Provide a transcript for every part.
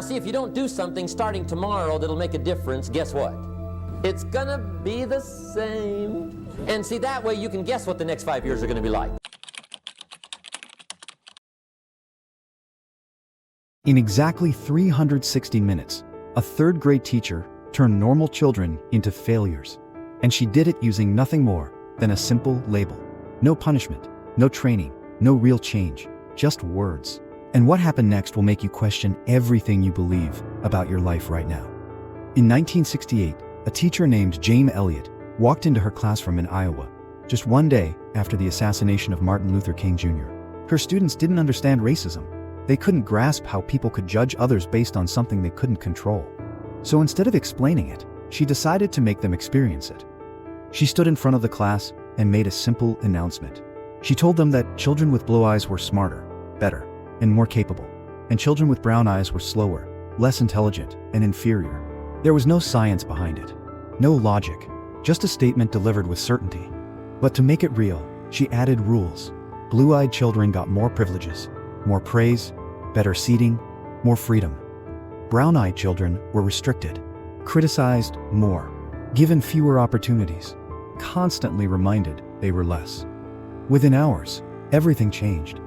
See, if you don't do something starting tomorrow that'll make a difference, guess what? It's gonna be the same. And see, that way you can guess what the next 5 years are gonna be like. In exactly 360 minutes, a third-grade teacher turned normal children into failures. And she did it using nothing more than a simple label. No punishment, no training, no real change, just words. And what happened next will make you question everything you believe about your life right now. In 1968, a teacher named Jane Elliott walked into her classroom in Iowa, just one day after the assassination of Martin Luther King Jr. Her students didn't understand racism. They couldn't grasp how people could judge others based on something they couldn't control. So instead of explaining it, she decided to make them experience it. She stood in front of the class and made a simple announcement. She told them that children with blue eyes were smarter, better, and more capable, and children with brown eyes were slower, less intelligent, and inferior. There was no science behind it, no logic, just a statement delivered with certainty. But to make it real, she added rules. Blue-eyed children got more privileges, more praise, better seating, more freedom. Brown-eyed children were restricted, criticized more, given fewer opportunities, constantly reminded they were less. Within hours, everything changed.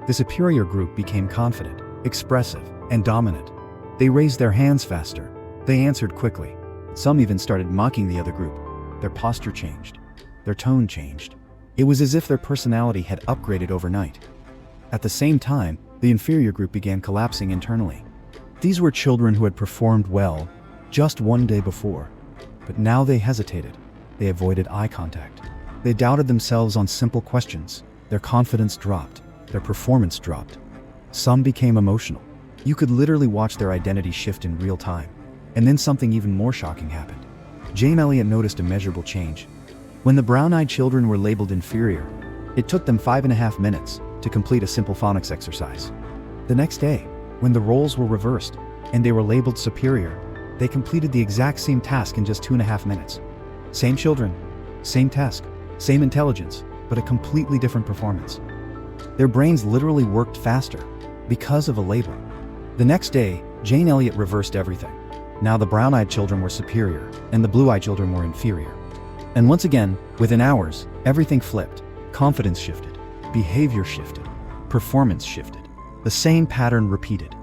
The superior group became confident, expressive, and dominant. They raised their hands faster. They answered quickly. Some even started mocking the other group. Their posture changed. Their tone changed. It was as if their personality had upgraded overnight. At the same time, the inferior group began collapsing internally. These were children who had performed well just one day before, but now they hesitated. They avoided eye contact. They doubted themselves on simple questions. Their confidence dropped. Their performance dropped. Some became emotional. You could literally watch their identity shift in real time. And then something even more shocking happened. Jane Elliott noticed a measurable change. When the brown-eyed children were labeled inferior, it took them 5.5 minutes to complete a simple phonics exercise. The next day, when the roles were reversed and they were labeled superior, they completed the exact same task in just 2.5 minutes. Same children, same task, same intelligence, but a completely different performance. Their brains literally worked faster because of a label. The next day, Jane Elliott reversed everything. Now the brown-eyed children were superior and the blue-eyed children were inferior. And once again, within hours, everything flipped. Confidence shifted, behavior shifted, performance shifted. The same pattern repeated.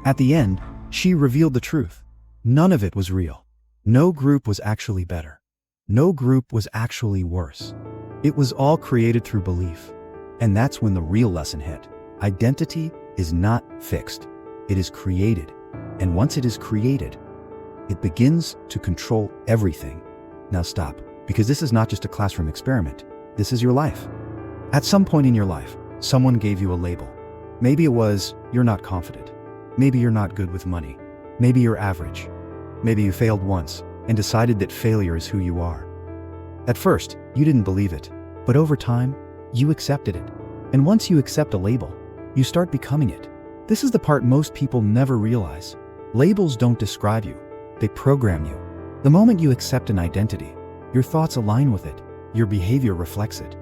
At the end, she revealed the truth. None of it was real. No group was actually better. No group was actually worse. It was all created through belief. And that's when the real lesson hit. Identity is not fixed. It is created. And once it is created, it begins to control everything. Now stop, because this is not just a classroom experiment. This is your life. At some point in your life, someone gave you a label. Maybe it was, you're not confident. Maybe you're not good with money. Maybe you're average. Maybe you failed once and decided that failure is who you are. At first, you didn't believe it, but over time, you accepted it. And once you accept a label, you start becoming it. This is the part most people never realize. Labels don't describe you, they program you. The moment you accept an identity, your thoughts align with it, your behavior reflects it,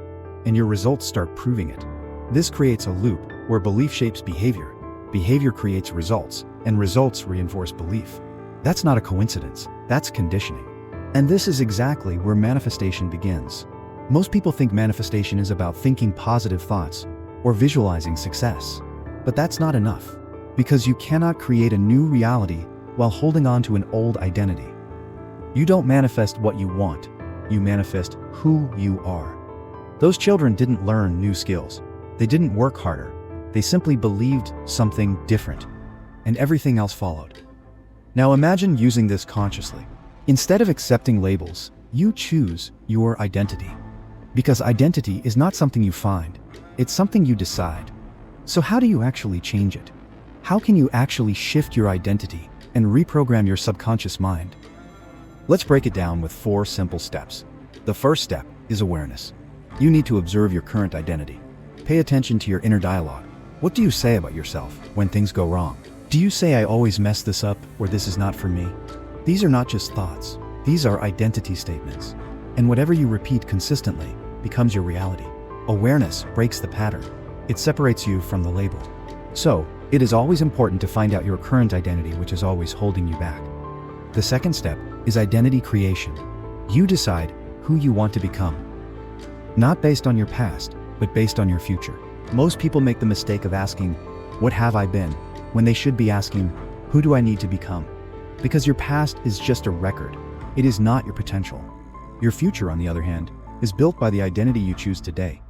and your results start proving it. This creates a loop where belief shapes behavior, behavior creates results, and results reinforce belief. That's not a coincidence, that's conditioning. And this is exactly where manifestation begins. Most people think manifestation is about thinking positive thoughts or visualizing success. But that's not enough, because you cannot create a new reality while holding on to an old identity. You don't manifest what you want, you manifest who you are. Those children didn't learn new skills. They didn't work harder. They simply believed something different, and everything else followed. Now imagine using this consciously. Instead of accepting labels, you choose your identity. Because identity is not something you find, it's something you decide. So how do you actually change it? How can you actually shift your identity and reprogram your subconscious mind? Let's break it down with 4 simple steps. The first step is awareness. You need to observe your current identity. Pay attention to your inner dialogue. What do you say about yourself when things go wrong? Do you say, I always mess this up, or this is not for me? These are not just thoughts. These are identity statements. And whatever you repeat consistently becomes your reality. Awareness breaks the pattern. It separates you from the label. So, It is always important to find out your current identity, which is always holding you back. The second step is identity creation. You decide who you want to become. Not based on your past, but based on your future. Most people make the mistake of asking, "What have I been?" when they should be asking, "Who do I need to become?" Because your past is just a record. It is not your potential. Your future, on the other hand, is built by the identity you choose today.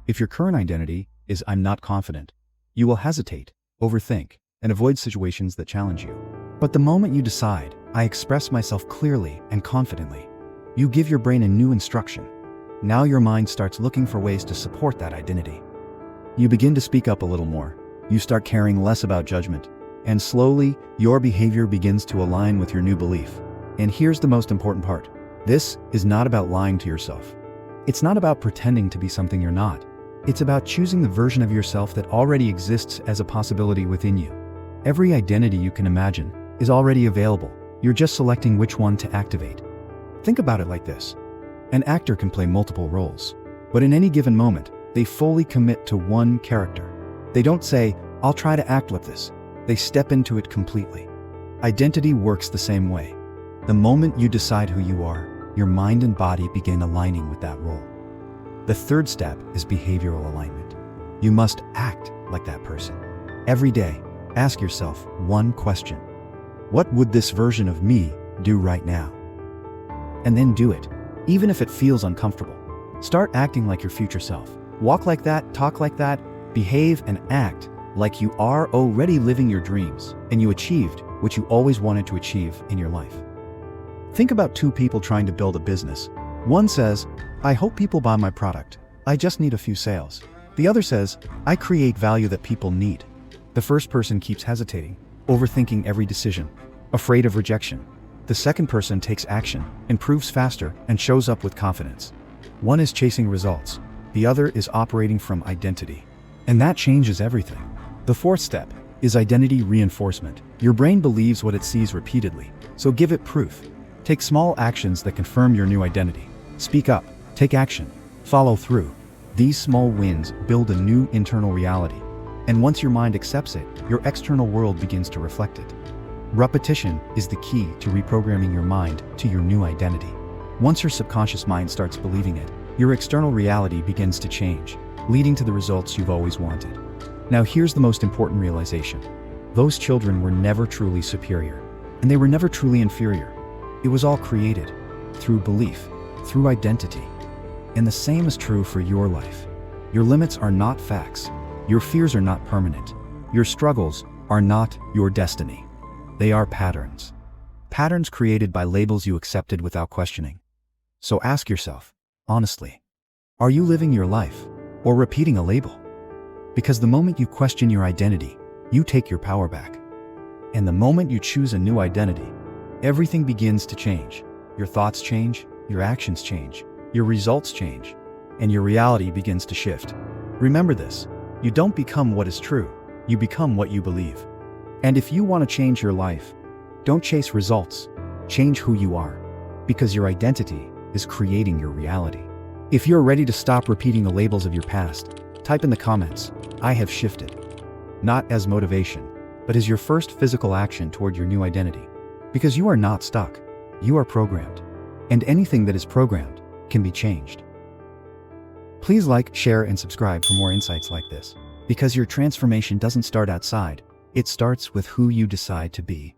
If your current identity is "I'm not confident," you will hesitate, overthink, and avoid situations that challenge you. But the moment you decide, "I express myself clearly and confidently," you give your brain a new instruction. Now your mind starts looking for ways to support that identity. You begin to speak up a little more. You start caring less about judgment. And slowly, your behavior begins to align with your new belief. And here's the most important part. This is not about lying to yourself. It's not about pretending to be something you're not. It's about choosing the version of yourself that already exists as a possibility within you. Every identity you can imagine is already available. You're just selecting which one to activate. Think about it like this. An actor can play multiple roles, but in any given moment, they fully commit to one character. They don't say, "I'll try to act like this." They step into it completely. Identity works the same way. The moment you decide who you are, your mind and body begin aligning with that role. The third step is behavioral alignment. You must act like that person. Every day, ask yourself one question. What would this version of me do right now? And then do it, even if it feels uncomfortable. Start acting like your future self. Walk like that, talk like that, behave and act like you are already living your dreams and you achieved what you always wanted to achieve in your life. Think about two people trying to build a business. One says, "I hope people buy my product. I just need a few sales." The other says, "I create value that people need." The first person keeps hesitating, overthinking every decision, afraid of rejection. The second person takes action, improves faster, and shows up with confidence. One is chasing results. The other is operating from identity. And that changes everything. The fourth step is identity reinforcement. Your brain believes what it sees repeatedly, so give it proof. Take small actions that confirm your new identity. Speak up, take action, follow through. These small wins build a new internal reality. And once your mind accepts it, your external world begins to reflect it. Repetition is the key to reprogramming your mind to your new identity. Once your subconscious mind starts believing it, your external reality begins to change, leading to the results you've always wanted. Now here's the most important realization. Those children were never truly superior, and they were never truly inferior. It was all created through belief, through identity. And the same is true for your life. Your limits are not facts. Your fears are not permanent. Your struggles are not your destiny. They are patterns. Patterns created by labels you accepted without questioning. So ask yourself, honestly, are you living your life or repeating a label? Because the moment you question your identity, you take your power back. And the moment you choose a new identity, everything begins to change. Your thoughts change, your actions change, your results change, and your reality begins to shift. Remember this, you don't become what is true, you become what you believe. And if you want to change your life, don't chase results, change who you are, because your identity is creating your reality. If you're ready to stop repeating the labels of your past, type in the comments, "I have shifted." Not as motivation, but as your first physical action toward your new identity. Because you are not stuck, you are programmed. And anything that is programmed can be changed. Please like, share, and subscribe for more insights like this. Because your transformation doesn't start outside, it starts with who you decide to be.